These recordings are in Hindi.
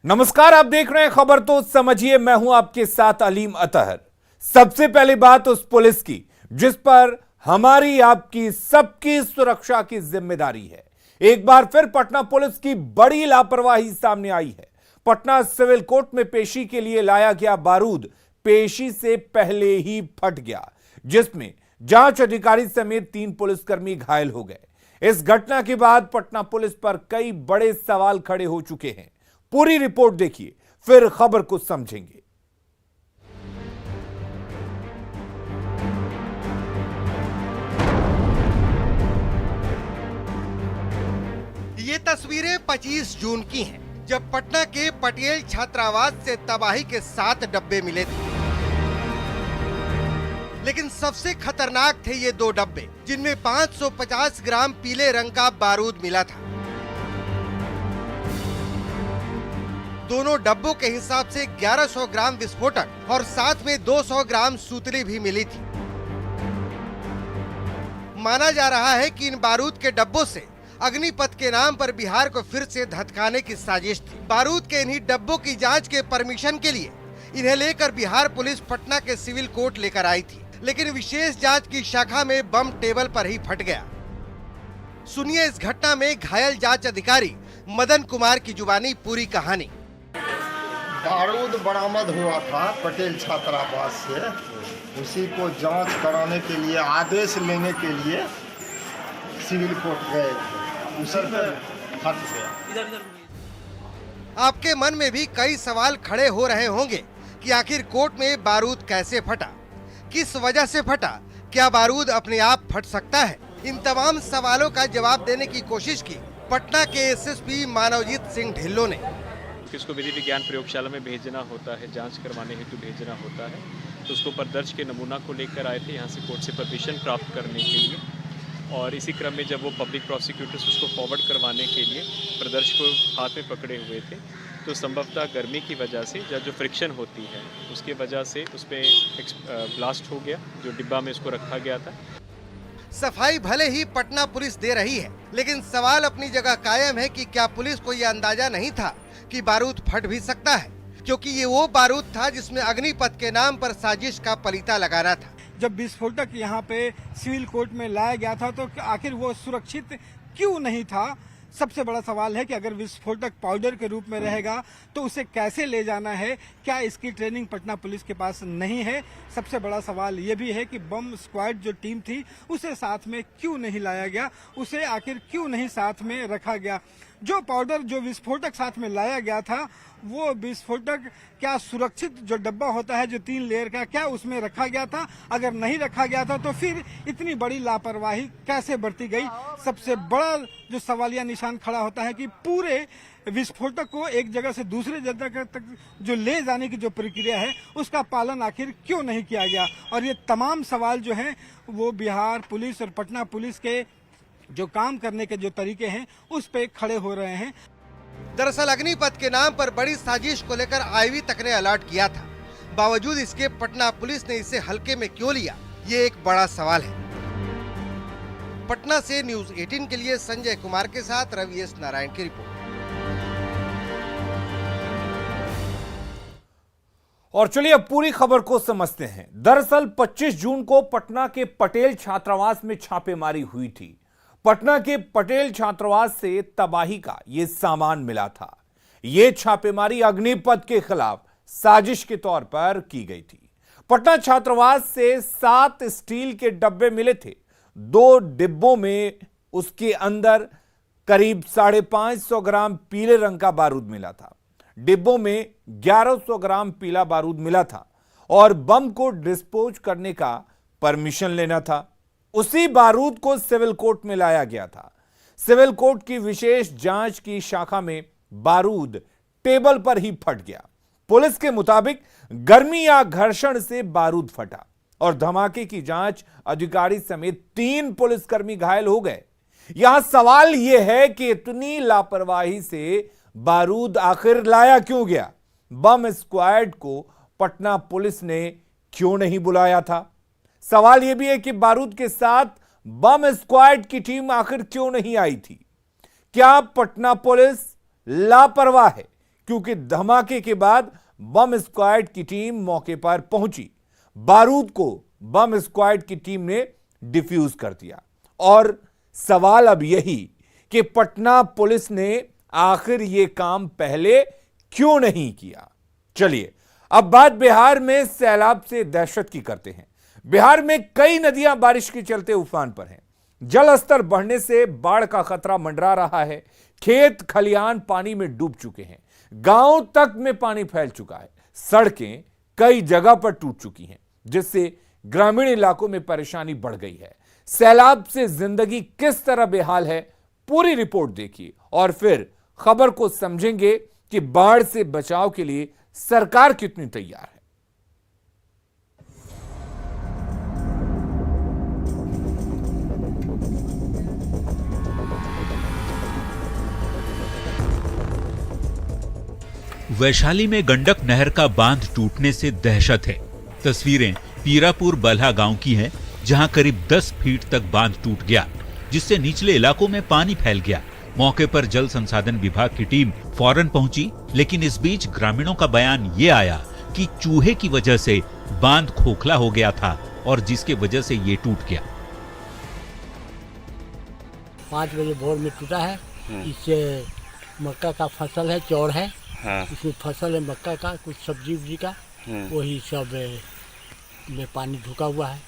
नमस्कार, आप देख रहे हैं खबर तो समझिए। मैं हूं आपके साथ अलीम अतहर। सबसे पहली बात उस पुलिस की जिस पर हमारी, आपकी, सबकी सुरक्षा की जिम्मेदारी है। एक बार फिर पटना पुलिस की बड़ी लापरवाही सामने आई है। पटना सिविल कोर्ट में पेशी के लिए लाया गया बारूद पेशी से पहले ही फट गया, जिसमें जांच अधिकारी समेत 3 पुलिसकर्मी घायल हो गए। इस घटना के बाद पटना पुलिस पर कई बड़े सवाल खड़े हो चुके हैं। पूरी रिपोर्ट देखिए, फिर खबर को समझेंगे। ये तस्वीरें 25 जून की हैं, जब पटना के पटेल छात्रावास से तबाही के 7 डब्बे मिले थे। लेकिन सबसे खतरनाक थे ये 2 डब्बे, जिनमें 550 ग्राम पीले रंग का बारूद मिला था। दोनों डब्बों के हिसाब से 1100 ग्राम विस्फोटक और साथ में 200 ग्राम सूतली भी मिली थी। माना जा रहा है कि इन बारूद के डब्बों से अग्निपथ के नाम पर बिहार को फिर से धधकाने की साजिश थी। बारूद के इन्हीं डब्बों की जांच के परमिशन के लिए इन्हें लेकर बिहार पुलिस पटना के सिविल कोर्ट लेकर आई थी, लेकिन विशेष जांच की शाखा में बम टेबल पर ही फट गया। सुनिए इस घटना में घायल जांच अधिकारी मदन कुमार की जुबानी पूरी कहानी। बारूद बरामद हुआ था पटेल छात्रावास से, उसी को जांच कराने के लिए, आदेश लेने के लिए सिविल कोर्ट गए थे, उसी में फट गया। आपके मन में भी कई सवाल खड़े हो रहे होंगे कि आखिर कोर्ट में बारूद कैसे फटा, किस वजह से फटा, क्या बारूद अपने आप फट सकता है? इन तमाम सवालों का जवाब देने की कोशिश की पटना के एसएसपी मानवजीत सिंह ढिल्लों ने। किसको विधि विज्ञान प्रयोगशाला में भेजना होता है, जांच करवाने हेतु भेजना होता है, तो उसको प्रदर्श के नमूना को लेकर आए थे यहाँ से कोर्ट से परमिशन प्राप्त करने के लिए। और इसी क्रम में जब वो पब्लिक प्रोसिक्यूटर्स उसको फॉरवर्ड करवाने के लिए प्रदर्श को हाथ में पकड़े हुए थे, तो संभवतः गर्मी की वजह से या जो फ्रिक्शन होती है उसके वजह से उस पर ब्लास्ट हो गया, जो डिब्बा में उसको रखा गया था। सफाई भले ही पटना पुलिस दे रही है, लेकिन सवाल अपनी जगह कायम है कि क्या पुलिस को यह अंदाजा नहीं था कि बारूद फट भी सकता है, क्योंकि ये वो बारूद था जिसमें अग्निपथ के नाम पर साजिश का पलीता लगाना था। जब विस्फोटक यहाँ पे सिविल कोर्ट में लाया गया था तो आखिर वो सुरक्षित क्यों नहीं था? सबसे बड़ा सवाल है कि अगर विस्फोटक पाउडर के रूप में रहेगा तो उसे कैसे ले जाना है, क्या इसकी ट्रेनिंग पटना पुलिस के पास नहीं है? सबसे बड़ा सवाल ये भी है कि बम स्क्वाड जो टीम थी उसे साथ में क्यों नहीं लाया गया, उसे आखिर क्यों नहीं साथ में रखा गया? जो पाउडर, जो विस्फोटक साथ में लाया गया था, वो विस्फोटक क्या सुरक्षित जो डब्बा होता है जो 3 लेयर का, क्या उसमें रखा गया था? अगर नहीं रखा गया था तो फिर इतनी बड़ी लापरवाही कैसे बरती गई? सबसे बड़ा जो सवालिया निशान खड़ा होता है कि पूरे विस्फोटक को एक जगह से दूसरे जगह तक जो ले जाने की जो प्रक्रिया है उसका पालन आखिर क्यों नहीं किया गया? और ये तमाम सवाल जो हैं वो बिहार पुलिस और पटना पुलिस के जो काम करने के जो तरीके हैं उस पे खड़े हो रहे हैं। दरअसल अग्निपथ के नाम पर बड़ी साजिश को लेकर आईवी तक ने अलर्ट किया था। बावजूद इसके पटना पुलिस ने इसे हल्के में क्यों लिया, ये एक बड़ा सवाल है। पटना से न्यूज़ 18 के लिए संजय कुमार के साथ रवि एस नारायण की रिपोर्ट। और चलिए अब पूरी खबर को समझते हैं। दरअसल 25 जून को पटना के पटेल छात्रावास में छापेमारी हुई थी। पटना के पटेल छात्रावास से तबाही का यह सामान मिला था। यह छापेमारी अग्निपथ के खिलाफ साजिश के तौर पर की गई थी। पटना छात्रावास से 7 स्टील के डब्बे मिले थे। 2 डिब्बों में उसके अंदर करीब 550 ग्राम पीले रंग का बारूद मिला था। डिब्बों में 1100 ग्राम पीला बारूद मिला था और बम को डिस्पोज करने का परमिशन लेना था। उसी बारूद को सिविल कोर्ट में लाया गया था। सिविल कोर्ट की विशेष जांच की शाखा में बारूद टेबल पर ही फट गया। पुलिस के मुताबिक गर्मी या घर्षण से बारूद फटा और धमाके की जांच अधिकारी समेत 3 पुलिसकर्मी घायल हो गए। यहां सवाल यह है कि इतनी लापरवाही से बारूद आखिर लाया क्यों गया? बम स्क्वाड को पटना पुलिस ने क्यों नहीं बुलाया था? सवाल यह भी है कि बारूद के साथ बम स्क्वाड की टीम आखिर क्यों नहीं आई थी? क्या पटना पुलिस लापरवाह है? क्योंकि धमाके के बाद बम स्क्वाड की टीम मौके पर पहुंची। बारूद को बम स्क्वाड की टीम ने डिफ्यूज कर दिया। और सवाल अब यही कि पटना पुलिस ने आखिर ये काम पहले क्यों नहीं किया। चलिए अब बात बिहार में सैलाब से दहशत की करते हैं। बिहार में कई नदियां बारिश के चलते उफान पर हैं। जल स्तर बढ़ने से बाढ़ का खतरा मंडरा रहा है। खेत खलिहान पानी में डूब चुके हैं। गांव तक में पानी फैल चुका है। सड़कें कई जगह पर टूट चुकी हैं, जिससे ग्रामीण इलाकों में परेशानी बढ़ गई है। सैलाब से जिंदगी किस तरह बेहाल है, पूरी रिपोर्ट देखिए और फिर खबर को समझेंगे कि बाढ़ से बचाव के लिए सरकार कितनी तैयार है। वैशाली में गंडक नहर का बांध टूटने से दहशत है। तस्वीरें पीरापुर बल्हा गांव की हैं, जहां करीब 10 फीट तक बांध टूट गया, जिससे निचले इलाकों में पानी फैल गया। मौके पर जल संसाधन विभाग की टीम फौरन पहुंची, लेकिन इस बीच ग्रामीणों का बयान ये आया कि चूहे की वजह से बांध खोखला हो गया था और जिसके वजह से ये टूट गया। 5 बजे भोर में टूटा है। इससे मक्का का फसल है, चौड़ है। इसमें फसल है मक्का का, कुछ सब्जी उब्जी का, वही सब में पानी ढुका हुआ है।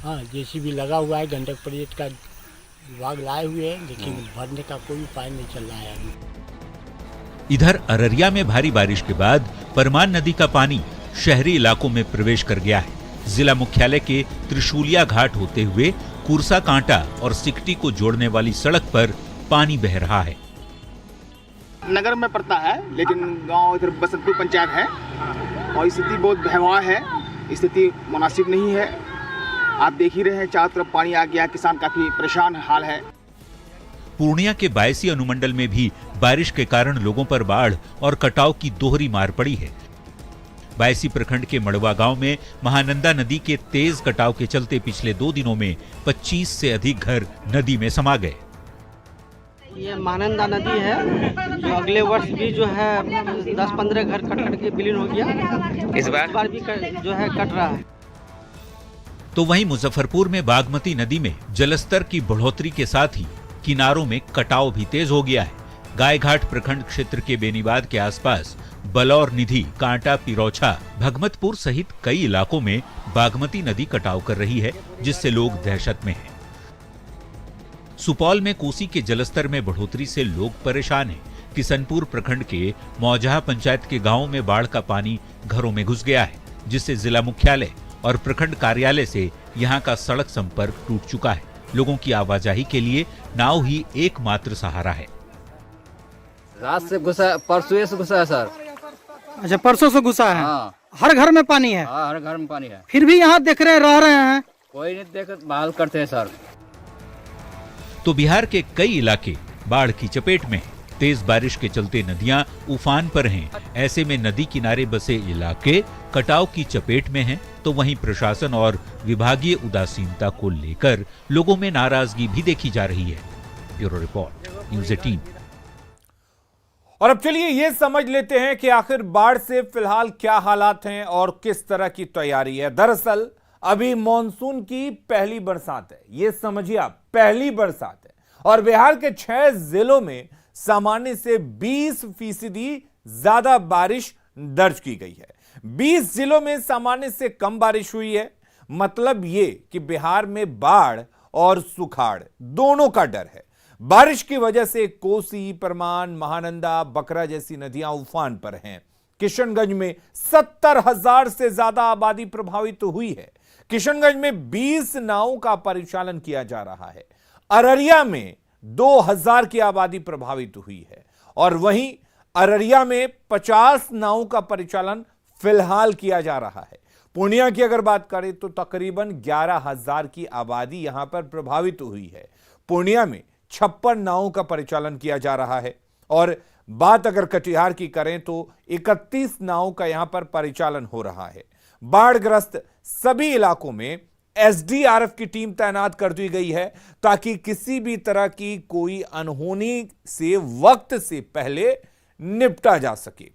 हाँ, जेसीबी लगा हुआ है, गंडक परिषद का विभाग लाए हुए हैं, लेकिन भरने का कोई उपाय नहीं चल रहा है अभी। इधर अररिया में भारी बारिश के बाद परमान नदी का पानी शहरी इलाकों में प्रवेश कर गया है। जिला मुख्यालय के त्रिशूलिया घाट होते हुए कुरसा कांटा और सिकटी को जोड़ने वाली सड़क पर पानी बह रहा है। नगर में पड़ता है, लेकिन गांव इधर बसंतपुर पंचायत है और स्थिति बहुत भयावह है। स्थिति मुनासिब नहीं है। आप देख ही रहे हैं, चारों तरफ पानी आ गया, किसान काफी परेशान हाल है। पूर्णिया के बायसी अनुमंडल में भी बारिश के कारण लोगों पर बाढ़ और कटाव की दोहरी मार पड़ी है। बायसी प्रखंड के मड़वा गांव में महानंदा नदी के तेज कटाव के चलते पिछले 2 दिनों में 25 से अधिक घर नदी में समा गए। ये महानंदा नदी है, जो अगले वर्ष भी जो है 10-15 घर कट के विलीन हो गया। इस बार भी जो है कट रहा है। तो वहीं मुजफ्फरपुर में बागमती नदी में जलस्तर की बढ़ोतरी के साथ ही किनारों में कटाव भी तेज हो गया है। गायघाट प्रखंड क्षेत्र के बेनीबाद के आसपास बलौर निधि, कांटा, पिरौछा, भगमतपुर सहित कई इलाकों में बागमती नदी कटाव कर रही है, जिससे लोग दहशत में हैं। सुपौल में कोसी के जलस्तर में बढ़ोतरी से लोग परेशान हैं। किशनपुर प्रखंड के मौजहा पंचायत के गांवों में बाढ़ का पानी घरों में घुस गया है, जिससे जिला मुख्यालय और प्रखंड कार्यालय से यहां का सड़क संपर्क टूट चुका है। लोगों की आवाजाही के लिए नाव ही एकमात्र सहारा है। रात से घुसा, परसों से घुसा है सर। अच्छा, परसों से घुसा है। हाँ। हर घर में पानी है। हाँ, हर घर में पानी है। फिर भी यहाँ देख रह रहे हैं। कोई नहीं देख, बहाल करते हैं सर। तो बिहार के कई इलाके बाढ़ की चपेट में हैं। तेज बारिश के चलते नदियां उफान पर हैं। ऐसे में नदी किनारे बसे इलाके कटाव की चपेट में हैं, तो वहीं प्रशासन और विभागीय उदासीनता को लेकर लोगों में नाराजगी भी देखी जा रही है। Bureau report, news 18। और अब चलिए ये समझ लेते हैं कि आखिर बाढ़ से फिलहाल क्या हालात हैं और किस तरह की तैयारी है। दरअसल अभी मानसून की पहली बरसात है, ये समझिए आप, पहली बरसात है और बिहार के 6 जिलों में सामान्य से 20% ज्यादा बारिश दर्ज की गई है। 20 जिलों में सामान्य से कम बारिश हुई है। मतलब ये कि बिहार में बाढ़ और सुखाड़ दोनों का डर है। बारिश की वजह से कोसी, परमान, महानंदा, बकरा जैसी नदियां उफान पर हैं। किशनगंज में 70,000 से ज्यादा आबादी प्रभावित हुई है। किशनगंज में 20 नावों का परिचालन किया जा रहा है। अररिया में 2000 की आबादी प्रभावित हुई है और वहीं अररिया में 50 नावों का परिचालन फिलहाल किया जा रहा है। पूर्णिया की अगर बात करें तो तकरीबन 11,000 की आबादी यहां पर प्रभावित हुई है। पूर्णिया में 56 नावों का परिचालन किया जा रहा है और बात अगर कटिहार की करें तो 31 नावों का यहां पर परिचालन हो रहा है। बाढ़ग्रस्त सभी इलाकों में एसडीआरएफ की टीम तैनात कर दी गई है ताकि किसी भी तरह की कोई अनहोनी से वक्त से पहले निपटा जा सके।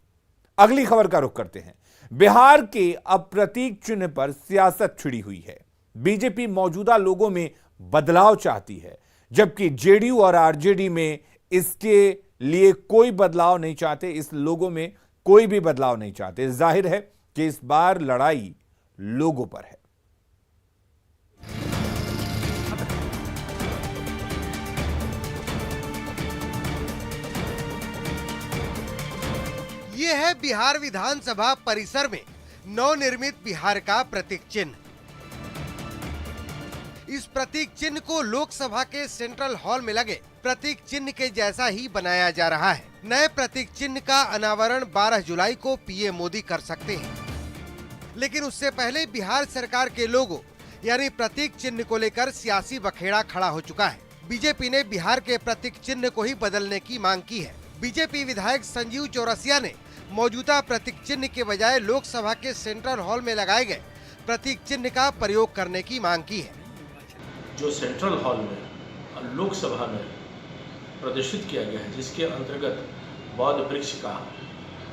अगली खबर का रुख करते हैं। बिहार के अब प्रतीक चिन्ह पर सियासत छिड़ी हुई है। बीजेपी मौजूदा लोगों में बदलाव चाहती है, जबकि जेडीयू और आरजेडी में इसके लिए कोई बदलाव नहीं चाहते, इस लोगों में कोई भी बदलाव नहीं चाहते। जाहिर है कि इस बार लड़ाई लोगों पर है। ये है बिहार विधानसभा परिसर में नवनिर्मित बिहार का प्रतीक चिन्ह। इस प्रतीक चिन्ह को लोकसभा के सेंट्रल हॉल में लगे प्रतीक चिन्ह के जैसा ही बनाया जा रहा है। नए प्रतीक चिन्ह का अनावरण 12 जुलाई को पीएम मोदी कर सकते हैं, लेकिन उससे पहले बिहार सरकार के लोगो यानी प्रतीक चिन्ह को लेकर सियासी बखेड़ा खड़ा हो चुका है। बीजेपी ने बिहार के प्रतीक चिन्ह को ही बदलने की मांग की है। बीजेपी विधायक संजीव चौरसिया ने मौजूदा प्रतीक चिन्ह के बजाय लोकसभा के सेंट्रल हॉल में लगाए गए प्रतीक चिन्ह का प्रयोग करने की मांग की है। जो सेंट्रल हॉल में लोकसभा में प्रदर्शित किया गया है, जिसके अंतर्गत बौद्ध वृक्ष का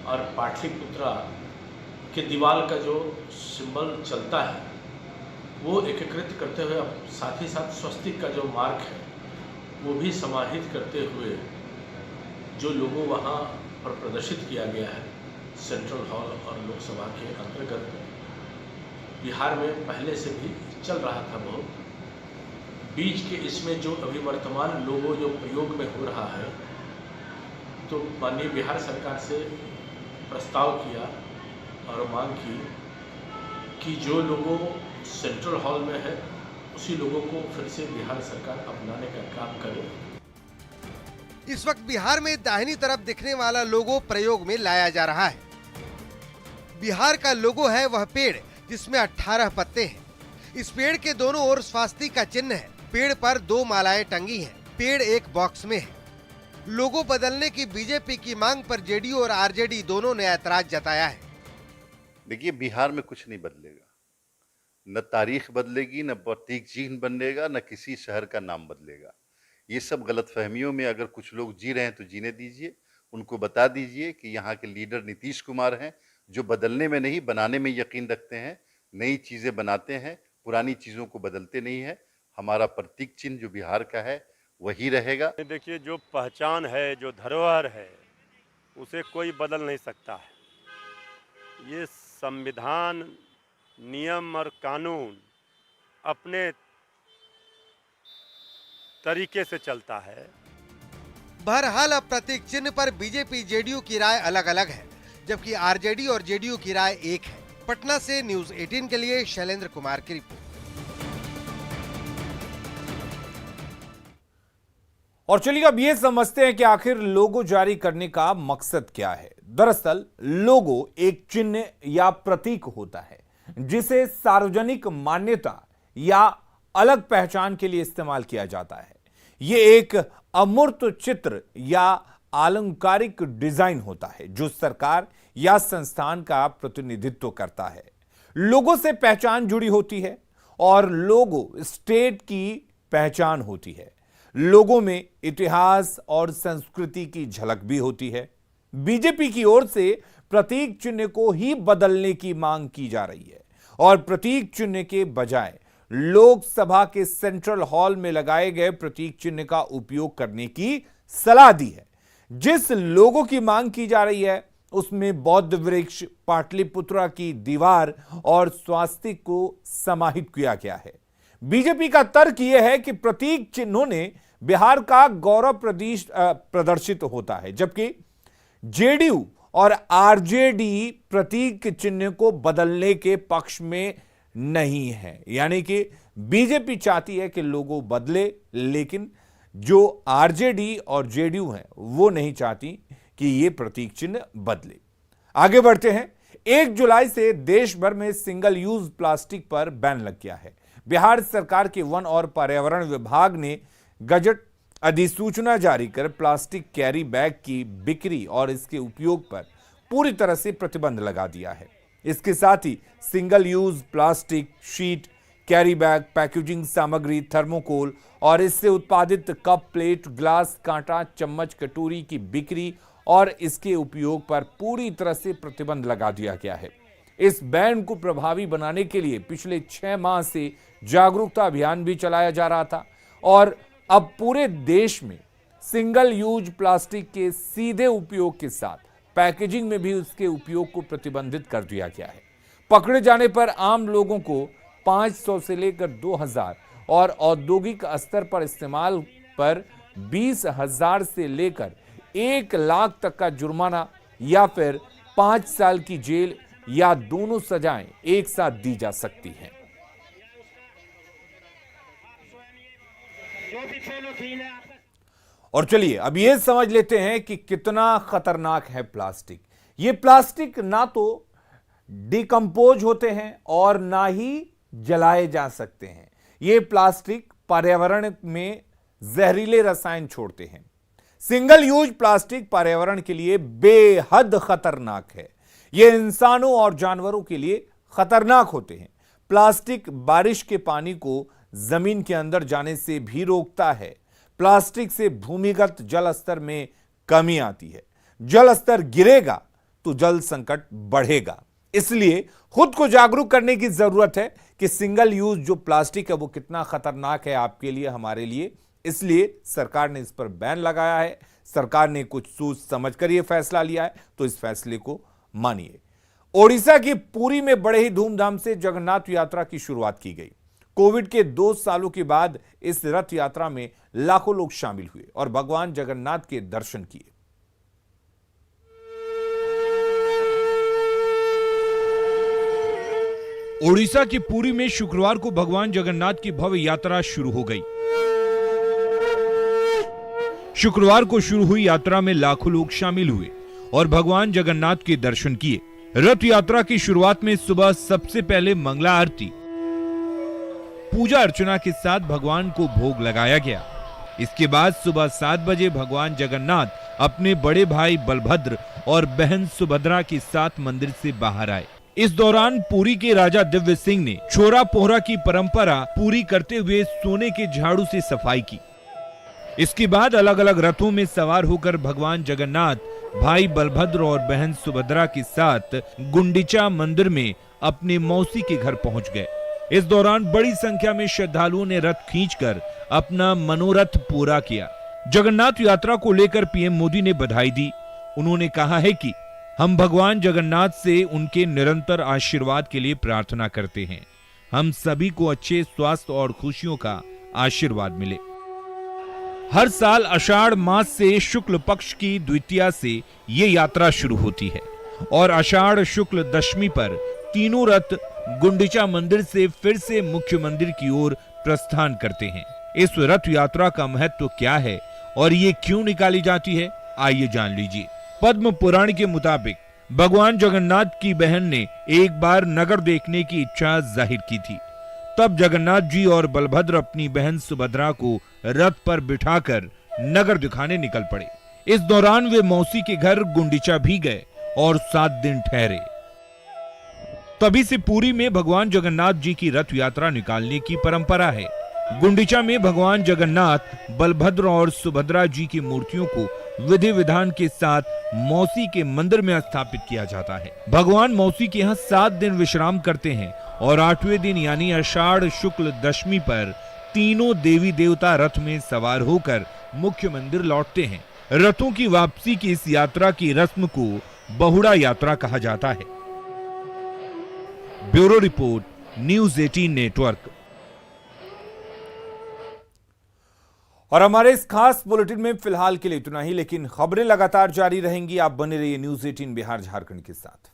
और पाटलिपुत्रा के दीवार का जो सिंबल चलता है, वो एकीकृत करते हुए साथ ही साथ स्वस्तिक का जो मार्क है वो भी समाहित करते हुए जो लोगों वहाँ पर प्रदर्शित किया गया है सेंट्रल हॉल और लोकसभा के अंतर्गत, बिहार में पहले से भी चल रहा था। बहुत बीच के इसमें जो अभी वर्तमान लोगों जो प्रयोग में हो रहा है, तो माननीय बिहार सरकार से प्रस्ताव किया और मांग की कि जो लोगों सेंट्रल हॉल में है उसी लोगों को फिर से बिहार सरकार अपनाने का काम करे। इस वक्त बिहार में दाहिनी तरफ दिखने वाला लोगो प्रयोग में लाया जा रहा है। बिहार का लोगो है वह पेड़ जिसमें 18 पत्ते हैं। इस पेड़ के दोनों ओर स्वास्तिक का चिन्ह है। पेड़ पर 2 मालाएं टंगी हैं। पेड़ एक बॉक्स में है। लोगो बदलने की बीजेपी की मांग पर जेडीयू और आरजेडी दोनों ने ऐतराज जताया है। देखिए, बिहार में कुछ नहीं बदलेगा, न तारीख बदलेगी, न प्रतीक चिन्ह बदलेगा, न किसी शहर का नाम बदलेगा। ये सब गलतफहमियों में अगर कुछ लोग जी रहे हैं तो जीने दीजिए। उनको बता दीजिए कि यहाँ के लीडर नीतीश कुमार हैं, जो बदलने में नहीं बनाने में यकीन रखते हैं, नई चीज़ें बनाते हैं, पुरानी चीज़ों को बदलते नहीं है। हमारा प्रतीक चिन्ह जो बिहार का है वही रहेगा। देखिए, जो पहचान है, जो धरोहर है, उसे कोई बदल नहीं सकता है। ये संविधान, नियम और कानून अपने तरीके से चलता है। बहरहाल अब प्रतीक चिन्ह पर बीजेपी जेडीयू की राय अलग अलग है, जबकि आरजेडी और जेडीयू की राय एक है। पटना से न्यूज़ 18 के लिए शैलेंद्र कुमार की रिपोर्ट। और चलिए अब ये समझते हैं कि आखिर लोगो जारी करने का मकसद क्या है। दरअसल लोगो एक चिन्ह या प्रतीक होता है जिसे सार्वजनिक मान्यता या अलग पहचान के लिए इस्तेमाल किया जाता है। ये एक अमूर्त चित्र या अलंकारिक डिजाइन होता है जो सरकार या संस्थान का प्रतिनिधित्व करता है। लोगो से पहचान जुड़ी होती है और लोगो स्टेट की पहचान होती है। लोगों में इतिहास और संस्कृति की झलक भी होती है। बीजेपी की ओर से प्रतीक चिन्ह को ही बदलने की मांग की जा रही है और प्रतीक चिन्ह के बजाय लोकसभा के सेंट्रल हॉल में लगाए गए प्रतीक चिन्ह का उपयोग करने की सलाह दी है। जिस लोगों की मांग की जा रही है उसमें बौद्ध वृक्ष, पाटलिपुत्रा की दीवार और स्वास्तिक को समाहित किया गया है। बीजेपी का तर्क यह है कि प्रतीक चिन्हों ने बिहार का गौरव प्रदर्शित होता है, जबकि जेडीयू और आरजेडी प्रतीक चिन्ह को बदलने के पक्ष में नहीं है। यानी कि बीजेपी चाहती है कि लोगो बदले, लेकिन जो आरजेडी और जेडीयू हैं वो नहीं चाहती कि ये प्रतीक चिन्ह बदले। आगे बढ़ते हैं। 1 जुलाई से देश भर में सिंगल यूज प्लास्टिक पर बैन लग गया है। बिहार सरकार के वन और पर्यावरण विभाग ने गजट अधिसूचना जारी कर प्लास्टिक कैरी बैग की बिक्री और इसके उपयोग पर पूरी तरह से प्रतिबंध लगा दिया है। इसके साथ ही single use plastic, sheet, carry bag, packaging सामग्री, थर्मोकोल और इससे उत्पादित कप, प्लेट, ग्लास, कांटा, चम्मच, कटोरी की बिक्री और इसके उपयोग पर पूरी तरह से प्रतिबंध लगा दिया गया है। इस बैन को प्रभावी बनाने के लिए पिछले 6 माह से जागरूकता अभियान भी चलाया जा रहा था और अब पूरे देश में सिंगल यूज प्लास्टिक के सीधे उपयोग के साथ पैकेजिंग में भी उसके उपयोग को प्रतिबंधित कर दिया गया है। पकड़े जाने पर आम लोगों को 500 से लेकर 2000 और औद्योगिक स्तर पर इस्तेमाल पर 20,000 से लेकर 1 लाख तक का जुर्माना या फिर 5 साल की जेल या दोनों सजाएं एक साथ दी जा सकती हैं। और चलिए अब ये समझ लेते हैं कि कितना खतरनाक है प्लास्टिक। ये प्लास्टिक ना तो डिकम्पोज होते हैं और ना ही जलाए जा सकते हैं। ये प्लास्टिक पर्यावरण में जहरीले रसायन छोड़ते हैं। सिंगल यूज प्लास्टिक पर्यावरण के लिए बेहद खतरनाक है। ये इंसानों और जानवरों के लिए खतरनाक होते हैं। प्लास्टिक बारिश के पानी को जमीन के अंदर जाने से भी रोकता है। प्लास्टिक से भूमिगत जल स्तर में कमी आती है। जल स्तर गिरेगा तो जल संकट बढ़ेगा। इसलिए खुद को जागरूक करने की जरूरत है कि सिंगल यूज जो प्लास्टिक है वो कितना खतरनाक है आपके लिए, हमारे लिए। इसलिए सरकार ने इस पर बैन लगाया है। सरकार ने कुछ सोच समझकर यह फैसला लिया है, तो इस फैसले को मानिए। ओडिशा की पुरी में बड़े ही धूमधाम से जगन्नाथ यात्रा की शुरुआत की गई। कोविड के 2 सालों के बाद इस रथ यात्रा में लाखों लोग शामिल हुए और भगवान जगन्नाथ के दर्शन किए। ओडिशा की पुरी में शुक्रवार को भगवान जगन्नाथ की भव्य यात्रा शुरू हो गई। शुक्रवार को शुरू हुई यात्रा में लाखों लोग शामिल हुए और भगवान जगन्नाथ के दर्शन किए। रथ यात्रा की शुरुआत में सुबह सबसे पहले मंगला आरती, पूजा अर्चना के साथ भगवान को भोग लगाया गया। इसके बाद सुबह 7 बजे भगवान जगन्नाथ अपने बड़े भाई बलभद्र और बहन सुभद्रा के साथ मंदिर से बाहर आए। इस दौरान पुरी के राजा दिव्य सिंह ने छोरा पोहरा की परंपरा पूरी करते हुए सोने के झाड़ू से सफाई की। इसके बाद अलग अलग रथों में सवार होकर भगवान जगन्नाथ भाई बलभद्र और बहन सुभद्रा के साथ गुंडीचा मंदिर में अपने मौसी के घर पहुंच गए। इस दौरान बड़ी संख्या में श्रद्धालुओं ने रथ खींचकर अपना मनोरथ पूरा किया। जगन्नाथ यात्रा को लेकर पीएम मोदी ने बधाई दी। उन्होंने कहा है कि हम भगवान जगन्नाथ से उनके निरंतर आशीर्वाद के लिए प्रार्थना करते हैं। हम सभी को अच्छे स्वास्थ्य और खुशियों का आशीर्वाद मिले। हर साल आषाढ़ मास से शुक्ल पक्ष की द्वितीया से ये यात्रा शुरू होती है और आषाढ़ शुक्ल दशमी पर तीनों रथ गुंडीचा मंदिर से फिर से मुख्य मंदिर की ओर प्रस्थान करते हैं। इस रथ यात्रा का महत्व क्या है और ये क्यों निकाली जाती है, आइए जान लीजिए। पद्म पुराण के मुताबिक भगवान जगन्नाथ की बहन ने एक बार नगर देखने की इच्छा जाहिर की थी। तब जगन्नाथ जी और बलभद्र अपनी बहन सुभद्रा को रथ पर बिठाकर नगर दिखाने निकल पड़े। इस दौरान वे मौसी के घर गुंडीचा भी गए और 7 दिन ठहरे। तभी से पुरी में भगवान जगन्नाथ जी की रथ यात्रा निकालने की परंपरा है। गुंडीचा में भगवान जगन्नाथ, बलभद्र और सुभद्रा जी की मूर्तियों को विधि विधान के साथ मौसी के मंदिर में स्थापित किया जाता है। भगवान मौसी के यहाँ 7 दिन विश्राम करते हैं और 8वें दिन यानी आषाढ़ शुक्ल दशमी पर तीनों देवी देवता रथ में सवार होकर मुख्य मंदिर लौटते हैं। रथों की वापसी की इस यात्रा की रस्म को बहुड़ा यात्रा कहा जाता है। Bureau report, news 18 network. और हमारे इस खास बुलेटिन में फिलहाल के लिए इतना ही, लेकिन खबरें लगातार जारी रहेंगी। आप बने रहिए न्यूज़ 18 बिहार झारखंड के साथ।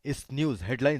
इस न्यूज़ हेडलाइंस